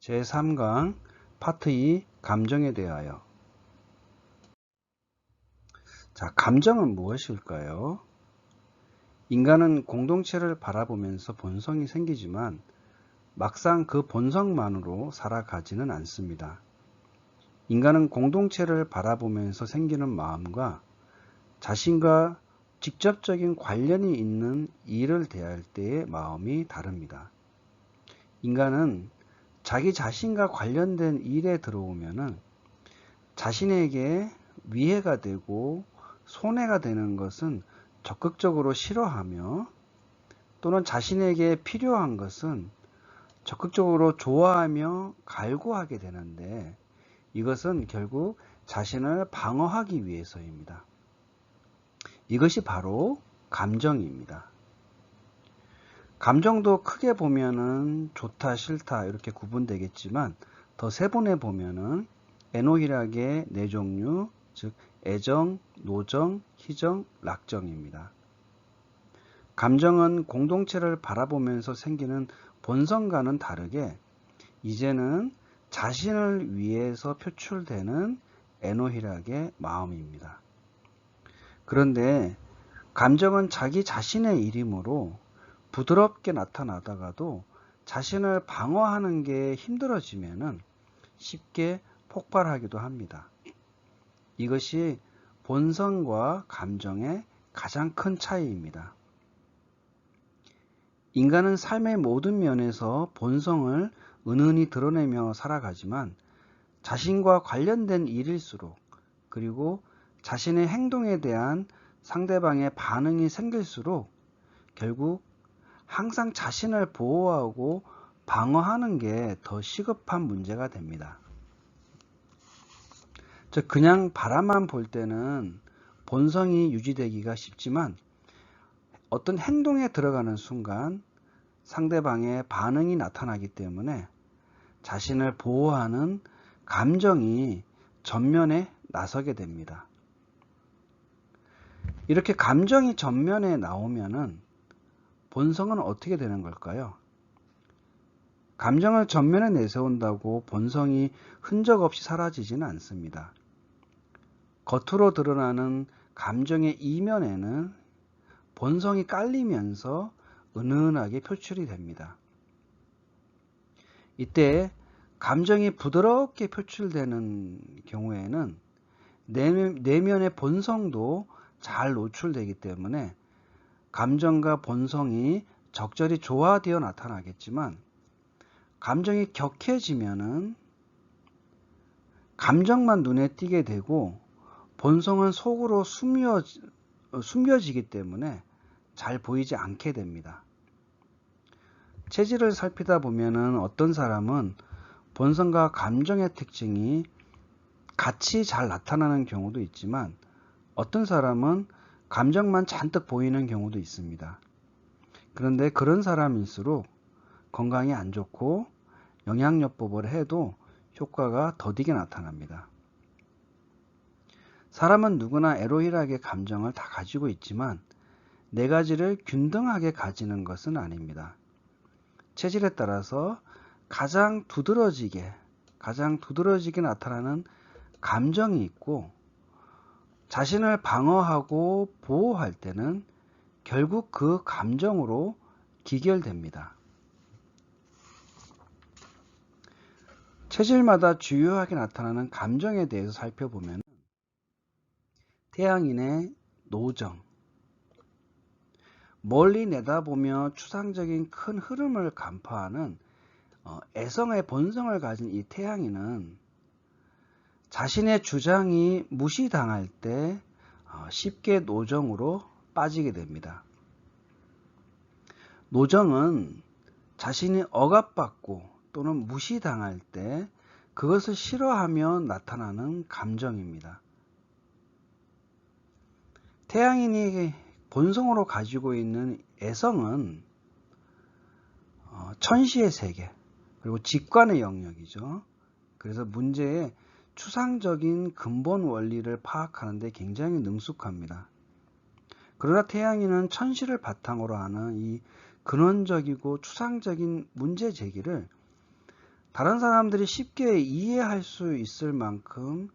제3강 파트 2 감정에 대하여. 자, 감정은 무엇일까요? 인간은 공동체를 바라보면서 본성이 생기지만 막상 그 본성만으로 살아가지는 않습니다. 인간은 공동체를 바라보면서 생기는 마음과 자신과 직접적인 관련이 있는 일을 대할 때의 마음이 다릅니다. 인간은 자기 자신과 관련된 일에 들어오면은 자신에게 위해가 되고 손해가 되는 것은 적극적으로 싫어하며, 또는 자신에게 필요한 것은 적극적으로 좋아하며 갈구하게 되는데, 이것은 결국 자신을 방어하기 위해서입니다. 이것이 바로 감정입니다. 감정도 크게 보면은 좋다, 싫다 이렇게 구분되겠지만, 더 세분해 보면은 에노히락의 네 종류, 즉 애정, 노정, 희정, 락정입니다. 감정은 공동체를 바라보면서 생기는 본성과는 다르게 이제는 자신을 위해서 표출되는 에노히락의 마음입니다. 그런데 감정은 자기 자신의 일이므로 부드럽게 나타나다가도 자신을 방어하는 게 힘들어지면은 쉽게 폭발하기도 합니다. 이것이 본성과 감정의 가장 큰 차이입니다. 인간은 삶의 모든 면에서 본성을 은은히 드러내며 살아가지만 자신과 관련된 일일수록, 그리고 자신의 행동에 대한 상대방의 반응이 생길수록 결국 항상 자신을 보호하고 방어하는 게 더 시급한 문제가 됩니다. 즉, 그냥 바라만 볼 때는 본성이 유지되기가 쉽지만 어떤 행동에 들어가는 순간 상대방의 반응이 나타나기 때문에 자신을 보호하는 감정이 전면에 나서게 됩니다. 이렇게 감정이 전면에 나오면은 본성은 어떻게 되는 걸까요? 감정을 전면에 내세운다고 본성이 흔적 없이 사라지지는 않습니다. 겉으로 드러나는 감정의 이면에는 본성이 깔리면서 은은하게 표출이 됩니다. 이때 감정이 부드럽게 표출되는 경우에는 내면의 본성도 잘 노출되기 때문에 감정과 본성이 적절히 조화되어 나타나겠지만, 감정이 격해지면은 감정만 눈에 띄게 되고 본성은 속으로 숨겨지기 때문에 잘 보이지 않게 됩니다. 체질을 살피다 보면은 어떤 사람은 본성과 감정의 특징이 같이 잘 나타나는 경우도 있지만, 어떤 사람은 감정만 잔뜩 보이는 경우도 있습니다. 그런데 그런 사람일수록 건강이 안 좋고 영양요법을 해도 효과가 더디게 나타납니다. 사람은 누구나 에로히락의 감정을 다 가지고 있지만 네 가지를 균등하게 가지는 것은 아닙니다. 체질에 따라서 가장 두드러지게 나타나는 감정이 있고, 자신을 방어하고 보호할 때는 결국 그 감정으로 기결됩니다. 체질마다 주요하게 나타나는 감정에 대해서 살펴보면, 태양인의 노정, 멀리 내다보며 추상적인 큰 흐름을 간파하는 애성의 본성을 가진 이 태양인은 자신의 주장이 무시당할 때 쉽게 노정으로 빠지게 됩니다. 노정은 자신이 억압받고 또는 무시당할 때 그것을 싫어하며 나타나는 감정입니다. 태양인이 본성으로 가지고 있는 애성은 천시의 세계, 그리고 직관의 영역이죠. 그래서 문제의 추상적인 근본 원리를 파악하는 데 굉장히 능숙합니다. 그러나 태양인은 천시를 바탕으로 하는 이 근원적이고 추상적인 문제 제기를 다른 사람들이 쉽게 이해할 수 있을 만큼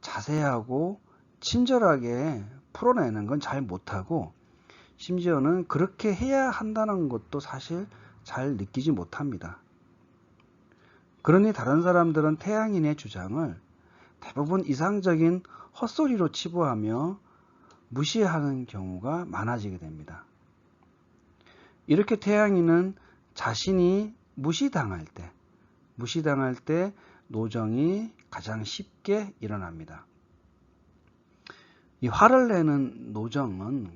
자세하고 친절하게 풀어내는 건 잘 못하고, 심지어는 그렇게 해야 한다는 것도 사실 잘 느끼지 못합니다. 그러니 다른 사람들은 태양인의 주장을 대부분 이상적인 헛소리로 치부하며 무시하는 경우가 많아지게 됩니다. 이렇게 태양인은 자신이 무시당할 때 노정이 가장 쉽게 일어납니다. 이 화를 내는 노정은,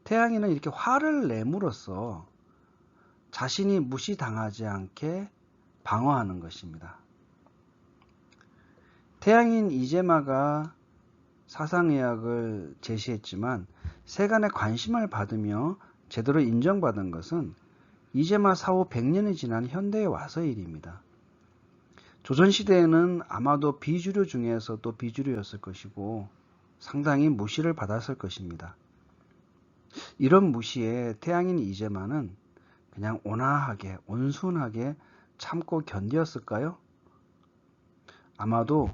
태양인은 이렇게 화를 내므로써 자신이 무시당하지 않게 방어하는 것입니다. 태양인 이제마가 사상의학을 제시했지만 세간의 관심을 받으며 제대로 인정받은 것은 이제마 사후 100년이 지난 현대에 와서의 일입니다. 조선시대에는 아마도 비주류 중에서도 비주류였을 것이고 상당히 무시를 받았을 것입니다. 이런 무시에 태양인 이제마는 그냥 온화하게, 온순하게 참고 견디었을까요? 아마도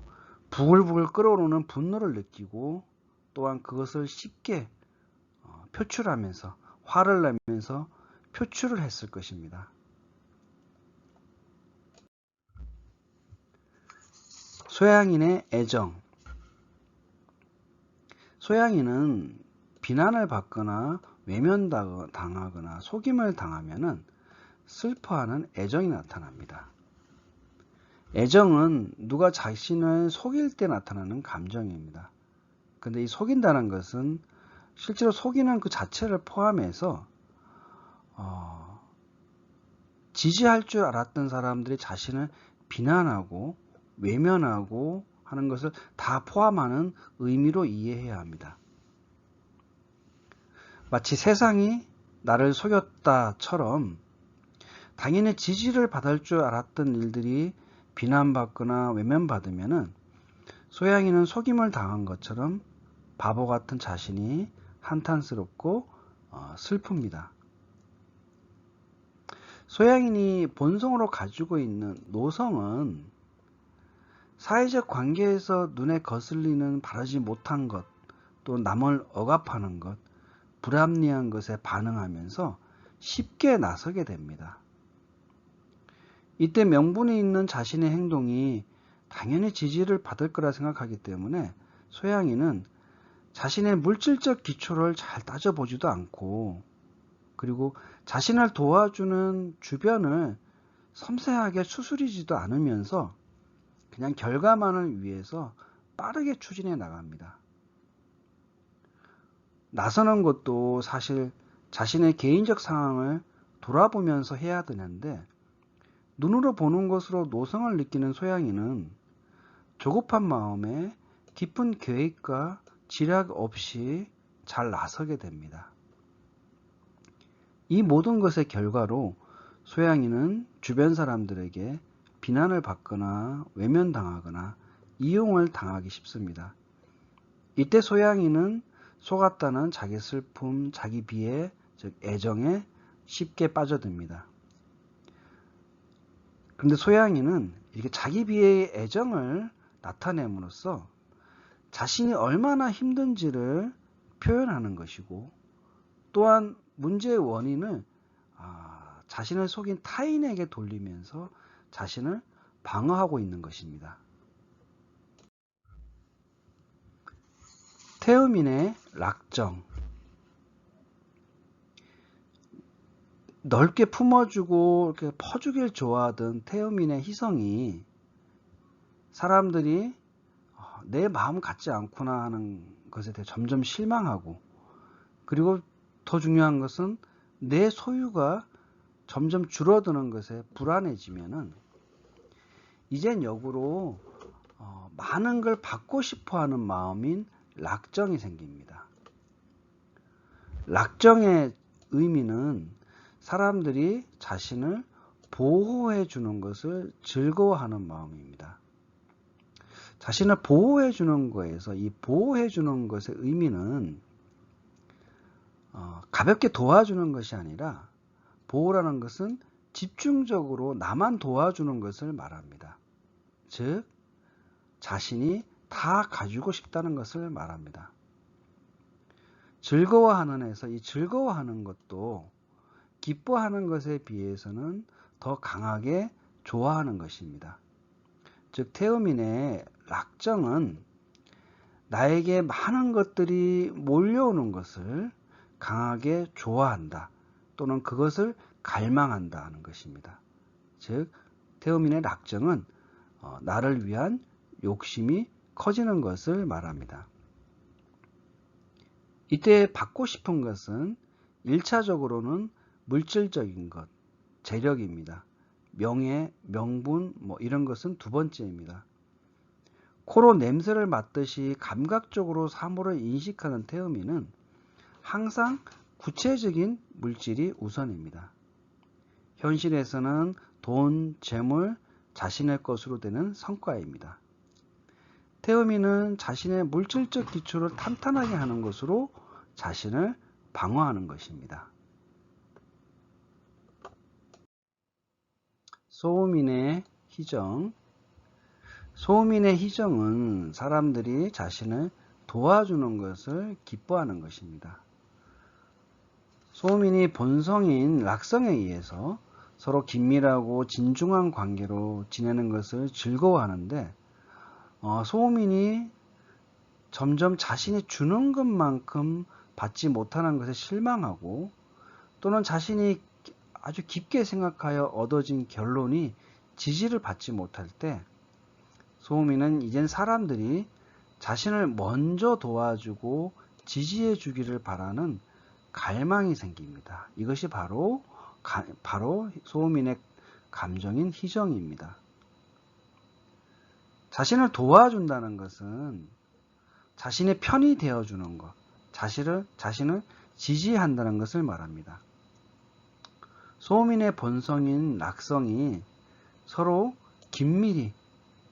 부글부글 끓어오르는 분노를 느끼고, 또한 그것을 쉽게 표출하면서, 화를 내면서 표출을 했을 것입니다. 소양인의 애정. 소양인은 비난을 받거나 외면당하거나 속임을 당하면 슬퍼하는 애정이 나타납니다. 애정은 누가 자신을 속일 때 나타나는 감정입니다. 근데 이 속인다는 것은 실제로 속이는 그 자체를 포함해서 지지할 줄 알았던 사람들이 자신을 비난하고 외면하고 하는 것을 다 포함하는 의미로 이해해야 합니다. 마치 세상이 나를 속였다처럼 당연히 지지를 받을 줄 알았던 일들이 비난받거나 외면받으면은 소양이는 속임을 당한 것처럼 바보 같은 자신이 한탄스럽고 슬픕니다. 소양인이 본성으로 가지고 있는 노성은 사회적 관계에서 눈에 거슬리는 바라지 못한 것, 또 남을 억압하는 것, 불합리한 것에 반응하면서 쉽게 나서게 됩니다. 이때 명분이 있는 자신의 행동이 당연히 지지를 받을 거라 생각하기 때문에 소양인은 자신의 물질적 기초를 잘 따져보지도 않고, 그리고 자신을 도와주는 주변을 섬세하게 추스리지도 않으면서 그냥 결과만을 위해서 빠르게 추진해 나갑니다. 나서는 것도 사실 자신의 개인적 상황을 돌아보면서 해야 되는데, 눈으로 보는 것으로 노성을 느끼는 소양이는 조급한 마음에 깊은 계획과 지략 없이 잘 나서게 됩니다. 이 모든 것의 결과로 소양이는 주변 사람들에게 비난을 받거나 외면당하거나 이용을 당하기 쉽습니다. 이때 소양이는 속았다는 자기 슬픔, 자기 비애, 즉 애정에 쉽게 빠져듭니다. 그런데 소양이는 이렇게 자기 비애의 애정을 나타냄으로써 자신이 얼마나 힘든지를 표현하는 것이고, 또한 문제의 원인을 자신을 속인 타인에게 돌리면서 자신을 방어하고 있는 것입니다. 태음인의 락정. 넓게 품어주고 이렇게 퍼주길 좋아하던 태음인의 희성이 사람들이 내 마음 같지 않구나 하는 것에 대해 점점 실망하고, 그리고 더 중요한 것은 내 소유가 점점 줄어드는 것에 불안해지면은 이젠 역으로 많은 걸 받고 싶어 하는 마음인 락정이 생깁니다. 락정의 의미는 사람들이 자신을 보호해 주는 것을 즐거워하는 마음입니다. 자신을 보호해 주는 거에서 이 보호해 주는 것의 의미는 가볍게 도와주는 것이 아니라, 보호라는 것은 집중적으로 나만 도와주는 것을 말합니다. 즉, 자신이 다 가지고 싶다는 것을 말합니다. 즐거워하는 에서 이 즐거워하는 것도 기뻐하는 것에 비해서는 더 강하게 좋아하는 것입니다. 즉, 태음인의 락정은 나에게 많은 것들이 몰려오는 것을 강하게 좋아한다 또는 그것을 갈망한다 하는 것입니다. 즉, 태음인의 락정은 나를 위한 욕심이 커지는 것을 말합니다. 이때 받고 싶은 것은 1차적으로는 물질적인 것, 재력입니다. 명예, 명분 이런 것은 두 번째입니다. 코로 냄새를 맡듯이 감각적으로 사물을 인식하는 태음인은 항상 구체적인 물질이 우선입니다. 현실에서는 돈, 재물, 자신의 것으로 되는 성과입니다. 태음인은 자신의 물질적 기초를 탄탄하게 하는 것으로 자신을 방어하는 것입니다. 소음인의 희정. 소음인의 희정은 사람들이 자신을 도와주는 것을 기뻐하는 것입니다. 소음인이 본성인 락성에 의해서 서로 긴밀하고 진중한 관계로 지내는 것을 즐거워하는데, 소음인이 점점 자신이 주는 것만큼 받지 못하는 것에 실망하고 또는 자신이 아주 깊게 생각하여 얻어진 결론이 지지를 받지 못할 때 소음인은 이젠 사람들이 자신을 먼저 도와주고 지지해 주기를 바라는 갈망이 생깁니다. 이것이 바로 소음인의 감정인 희정입니다. 자신을 도와준다는 것은 자신의 편이 되어주는 것, 자신을 지지한다는 것을 말합니다. 소음인의 본성인 락성이 서로 긴밀히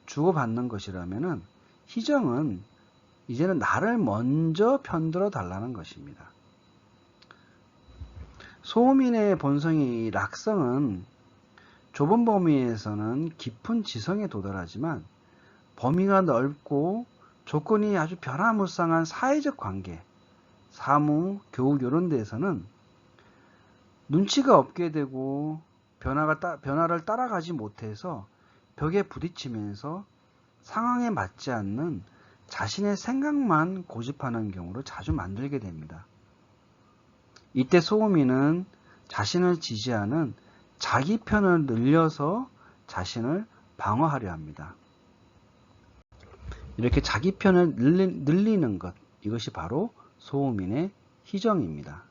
주고받는 것이라면 희정은 이제는 나를 먼저 편들어 달라는 것입니다. 소음인의 본성이 락성은 좁은 범위에서는 깊은 지성에 도달하지만 범위가 넓고 조건이 아주 변화무쌍한 사회적 관계, 사무, 교육 이런 데에서는 눈치가 없게 되고 변화를 따라가지 못해서 벽에 부딪히면서 상황에 맞지 않는 자신의 생각만 고집하는 경우를 자주 만들게 됩니다. 이때 소음인은 자신을 지지하는 자기 편을 늘려서 자신을 방어하려 합니다. 이렇게 자기 편을 늘리는 것, 이것이 바로 소음인의 희정입니다.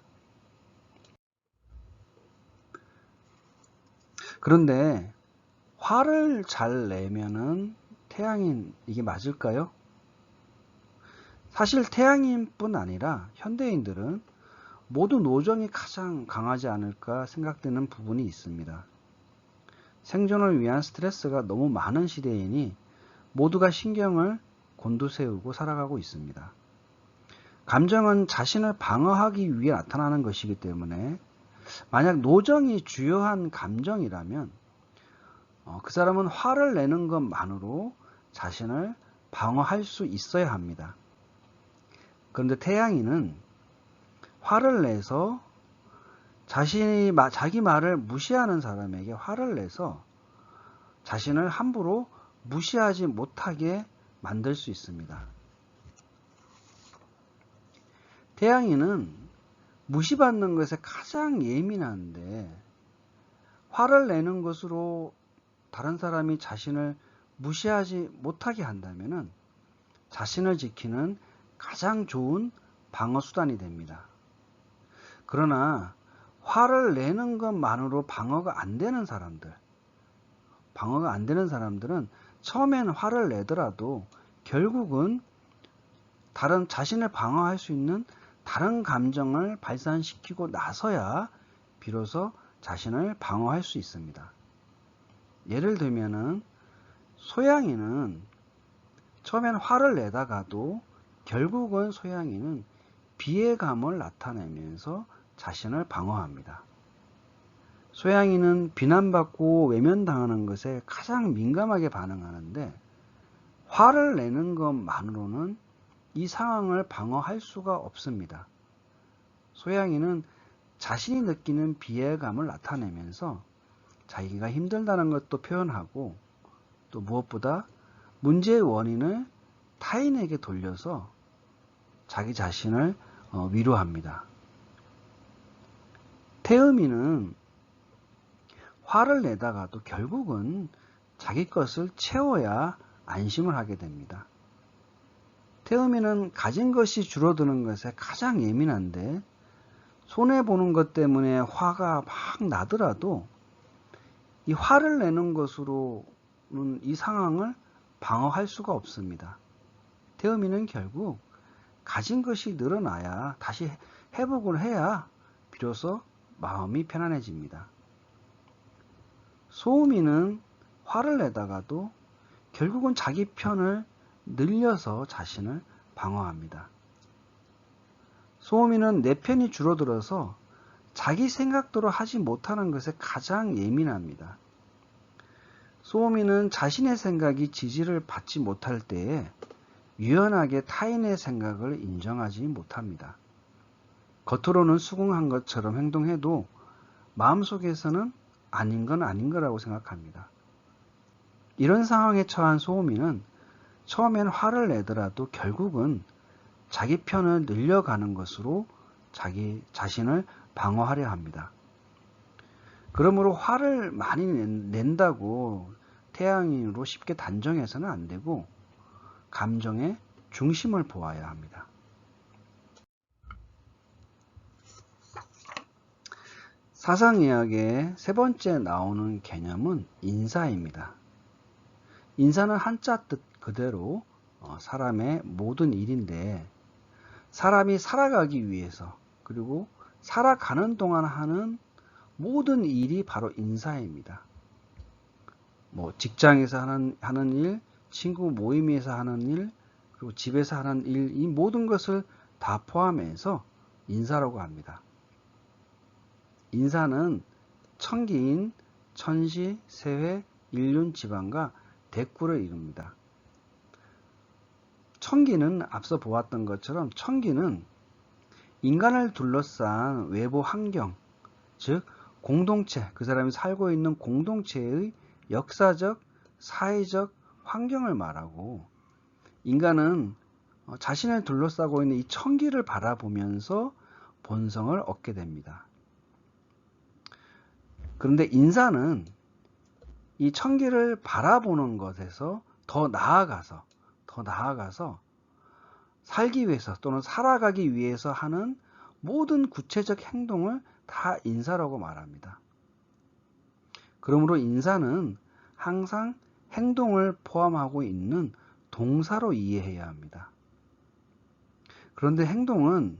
그런데 화를 잘 내면은 태양인, 이게 맞을까요? 사실 태양인뿐 아니라 현대인들은 모두 노정이 가장 강하지 않을까 생각되는 부분이 있습니다. 생존을 위한 스트레스가 너무 많은 시대이니 모두가 신경을 곤두세우고 살아가고 있습니다. 감정은 자신을 방어하기 위해 나타나는 것이기 때문에 만약 노정이 주요한 감정이라면 그 사람은 화를 내는 것만으로 자신을 방어할 수 있어야 합니다. 그런데 태양인은 화를 내서 자기 말을 무시하는 사람에게 화를 내서 자신을 함부로 무시하지 못하게 만들 수 있습니다. 태양인은 무시받는 것에 가장 예민한데 화를 내는 것으로 다른 사람이 자신을 무시하지 못하게 한다면 자신을 지키는 가장 좋은 방어 수단이 됩니다. 그러나 화를 내는 것만으로 방어가 안 되는 사람들은 처음에는 화를 내더라도 결국은 자신을 방어할 수 있는 다른 감정을 발산시키고 나서야 비로소 자신을 방어할 수 있습니다. 예를 들면은 소양이는 처음엔 화를 내다가도 결국은 소양이는 비애감을 나타내면서 자신을 방어합니다. 소양이는 비난받고 외면당하는 것에 가장 민감하게 반응하는데 화를 내는 것만으로는 이 상황을 방어할 수가 없습니다. 소양이는 자신이 느끼는 비애감을 나타내면서 자기가 힘들다는 것도 표현하고 또 무엇보다 문제의 원인을 타인에게 돌려서 자기 자신을 위로합니다. 태음이는 화를 내다가도 결국은 자기 것을 채워야 안심을 하게 됩니다. 태음이는 가진 것이 줄어드는 것에 가장 예민한데 손해보는 것 때문에 화가 막 나더라도 이 화를 내는 것으로는 이 상황을 방어할 수가 없습니다. 태음이는 결국 가진 것이 늘어나야 다시 회복을 해야 비로소 마음이 편안해집니다. 소음이는 화를 내다가도 결국은 자기 편을 늘려서 자신을 방어합니다. 소음이는 내 편이 줄어들어서 자기 생각대로 하지 못하는 것에 가장 예민합니다. 소음이는 자신의 생각이 지지를 받지 못할 때에 유연하게 타인의 생각을 인정하지 못합니다. 겉으로는 수긍한 것처럼 행동해도 마음속에서는 아닌 건 아닌 거라고 생각합니다. 이런 상황에 처한 소음이는 처음엔 화를 내더라도 결국은 자기 편을 늘려가는 것으로 자기 자신을 방어하려 합니다. 그러므로 화를 많이 낸다고 태양인으로 쉽게 단정해서는 안 되고 감정의 중심을 보아야 합니다. 사상의학의 세 번째 나오는 개념은 인사입니다. 인사는 한자 뜻 그대로 사람의 모든 일인데 사람이 살아가기 위해서 그리고 살아가는 동안 하는 모든 일이 바로 인사입니다. 직장에서 하는 일, 친구 모임에서 하는 일, 그리고 집에서 하는 일, 이 모든 것을 다 포함해서 인사라고 합니다. 인사는 천기인, 천시, 세회, 일륜, 지방과 대꾸를 이룹니다. 천기는 앞서 보았던 것처럼 천기는 인간을 둘러싼 외부 환경, 즉 공동체, 그 사람이 살고 있는 공동체의 역사적, 사회적 환경을 말하고 인간은 자신을 둘러싸고 있는 이 천기를 바라보면서 본성을 얻게 됩니다. 그런데 인사는 이 천기를 바라보는 것에서 더 나아가서 살기 위해서 또는 살아가기 위해서 하는 모든 구체적 행동을 다 인사라고 말합니다. 그러므로 인사는 항상 행동을 포함하고 있는 동사로 이해해야 합니다. 그런데 행동은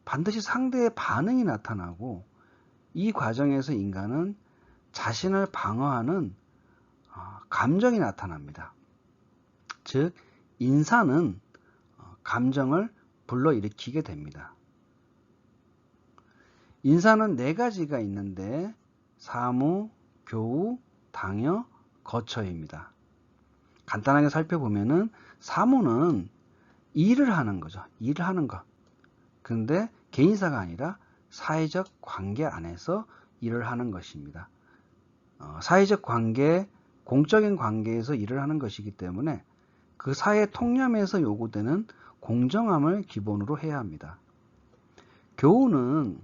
반드시 상대의 반응이 나타나고 이 과정에서 인간은 자신을 방어하는 감정이 나타납니다. 즉 인사는 감정을 불러일으키게 됩니다. 인사는 네 가지가 있는데 사무, 교우, 당여, 거처입니다. 간단하게 살펴보면은 사무는 일을 하는 거죠. 일을 하는 것. 그런데 개인사가 아니라 사회적 관계 안에서 일을 하는 것입니다. 사회적 관계, 공적인 관계에서 일을 하는 것이기 때문에 그 사회 통념에서 요구되는 공정함을 기본으로 해야 합니다. 교우는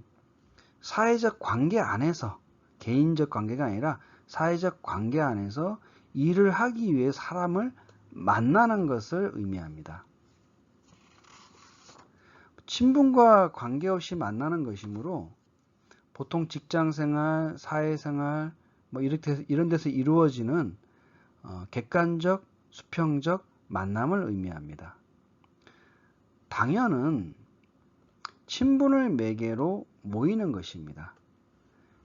사회적 관계 안에서, 개인적 관계가 아니라 사회적 관계 안에서 일을 하기 위해 사람을 만나는 것을 의미합니다. 친분과 관계없이 만나는 것이므로 보통 직장생활, 사회생활 이런 데서 이루어지는 객관적, 수평적 만남을 의미합니다. 당연은 친분을 매개로 모이는 것입니다.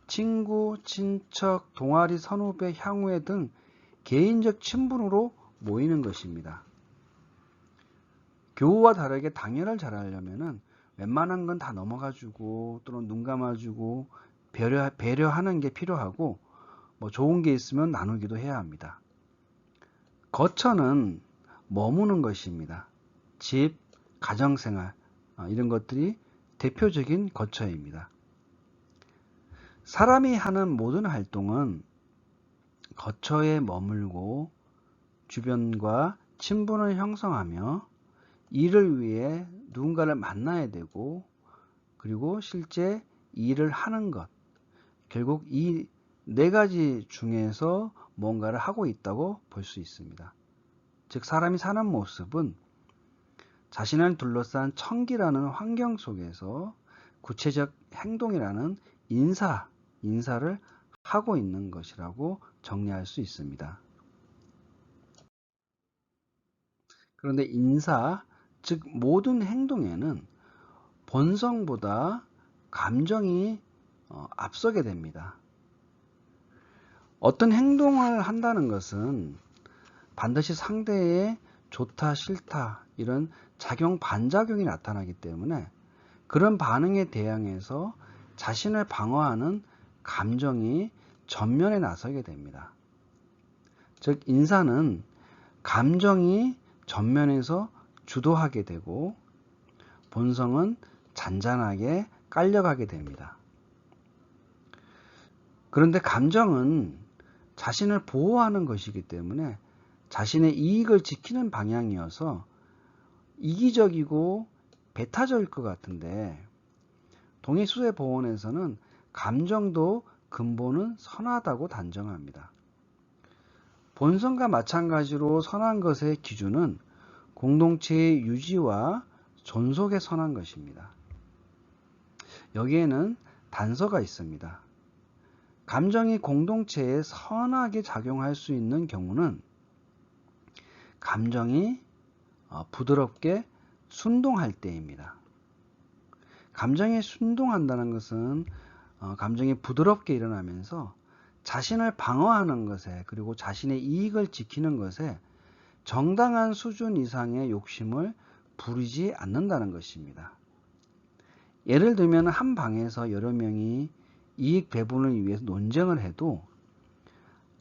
친구, 친척, 동아리, 선후배, 향후회 등 개인적 친분으로 모이는 것입니다. 교우와 다르게 당연을 잘하려면 웬만한 건 다 넘어가주고 또는 눈 감아주고 배려하는 게 필요하고 좋은 게 있으면 나누기도 해야 합니다. 거처는 머무는 것입니다. 집, 가정생활 이런 것들이 대표적인 거처입니다. 사람이 하는 모든 활동은 거처에 머물고 주변과 친분을 형성하며 일을 위해 누군가를 만나야 되고 그리고 실제 일을 하는 것, 결국 이 네 가지 중에서 뭔가를 하고 있다고 볼 수 있습니다. 즉 사람이 사는 모습은 자신을 둘러싼 청기라는 환경 속에서 구체적 행동이라는 인사를 하고 있는 것이라고 정리할 수 있습니다. 그런데 인사, 즉 모든 행동에는 본성보다 감정이 앞서게 됩니다. 어떤 행동을 한다는 것은 반드시 상대의 좋다, 싫다 이런 작용, 반작용이 나타나기 때문에 그런 반응에 대항해서 자신을 방어하는 감정이 전면에 나서게 됩니다. 즉 인사는 감정이 전면에서 주도하게 되고 본성은 잔잔하게 깔려가게 됩니다. 그런데 감정은 자신을 보호하는 것이기 때문에 자신의 이익을 지키는 방향이어서 이기적이고 배타적일 것 같은데 동해수세보원에서는 감정도 근본은 선하다고 단정합니다. 본성과 마찬가지로 선한 것의 기준은 공동체의 유지와 존속에 선한 것입니다. 여기에는 단서가 있습니다. 감정이 공동체에 선하게 작용할 수 있는 경우는 감정이 부드럽게 순동할 때입니다. 감정이 순동한다는 것은 감정이 부드럽게 일어나면서 자신을 방어하는 것에 그리고 자신의 이익을 지키는 것에 정당한 수준 이상의 욕심을 부리지 않는다는 것입니다. 예를 들면 한 방에서 여러 명이 이익 배분을 위해서 논쟁을 해도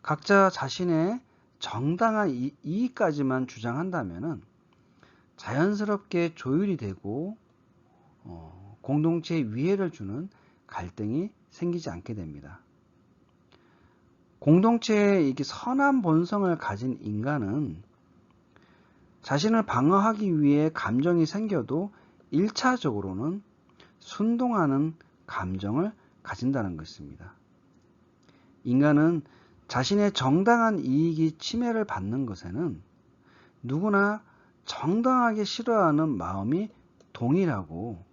각자 자신의 정당한 이익까지만 주장한다면 자연스럽게 조율이 되고 공동체에 위해를 주는 갈등이 생기지 않게 됩니다. 공동체에 이렇게 선한 본성을 가진 인간은 자신을 방어하기 위해 감정이 생겨도 1차적으로는 순동하는 감정을 가진다는 것입니다. 인간은 자신의 정당한 이익이 침해를 받는 것에는 누구나 정당하게 싫어하는 마음이 동일하고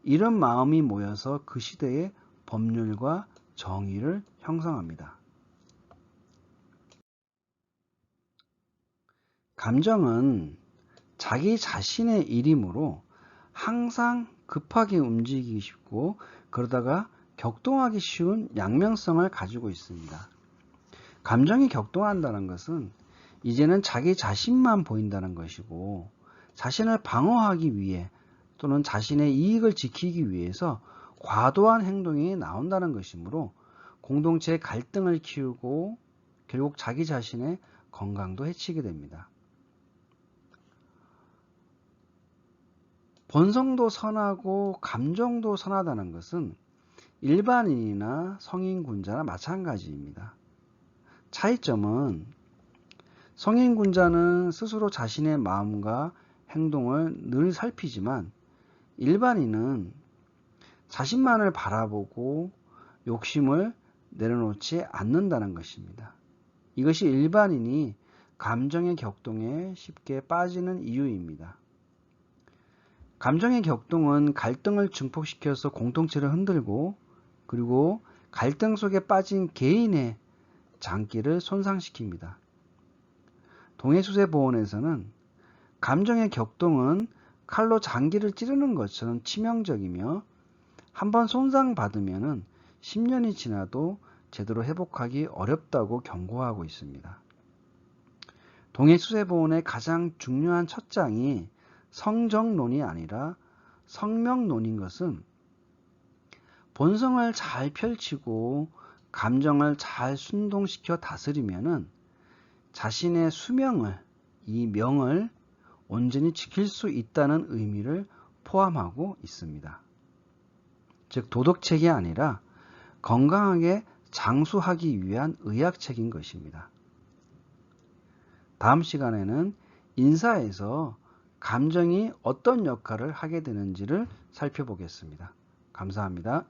이런 마음이 모여서 그 시대의 법률과 정의를 형성합니다. 감정은 자기 자신의 일이므로 항상 급하게 움직이기 쉽고 그러다가 격동하기 쉬운 양면성을 가지고 있습니다. 감정이 격동한다는 것은 이제는 자기 자신만 보인다는 것이고 자신을 방어하기 위해 또는 자신의 이익을 지키기 위해서 과도한 행동이 나온다는 것이므로 공동체의 갈등을 키우고 결국 자기 자신의 건강도 해치게 됩니다. 본성도 선하고 감정도 선하다는 것은 일반인이나 성인군자나 마찬가지입니다. 차이점은 성인군자는 스스로 자신의 마음과 행동을 늘 살피지만 일반인은 자신만을 바라보고 욕심을 내려놓지 않는다는 것입니다. 이것이 일반인이 감정의 격동에 쉽게 빠지는 이유입니다. 감정의 격동은 갈등을 증폭시켜서 공동체를 흔들고 그리고 갈등 속에 빠진 개인의 장기를 손상시킵니다. 동해수세보원에서는 감정의 격동은 칼로 장기를 찌르는 것처럼 치명적이며 한번 손상받으면 10년이 지나도 제대로 회복하기 어렵다고 경고하고 있습니다. 동해수세보원의 가장 중요한 첫 장이 성정론이 아니라 성명론인 것은 본성을 잘 펼치고 감정을 잘 순동시켜 다스리면은 자신의 수명을, 이 명을 온전히 지킬 수 있다는 의미를 포함하고 있습니다. 즉 도덕책이 아니라 건강하게 장수하기 위한 의학책인 것입니다. 다음 시간에는 인사에서 감정이 어떤 역할을 하게 되는지를 살펴보겠습니다. 감사합니다.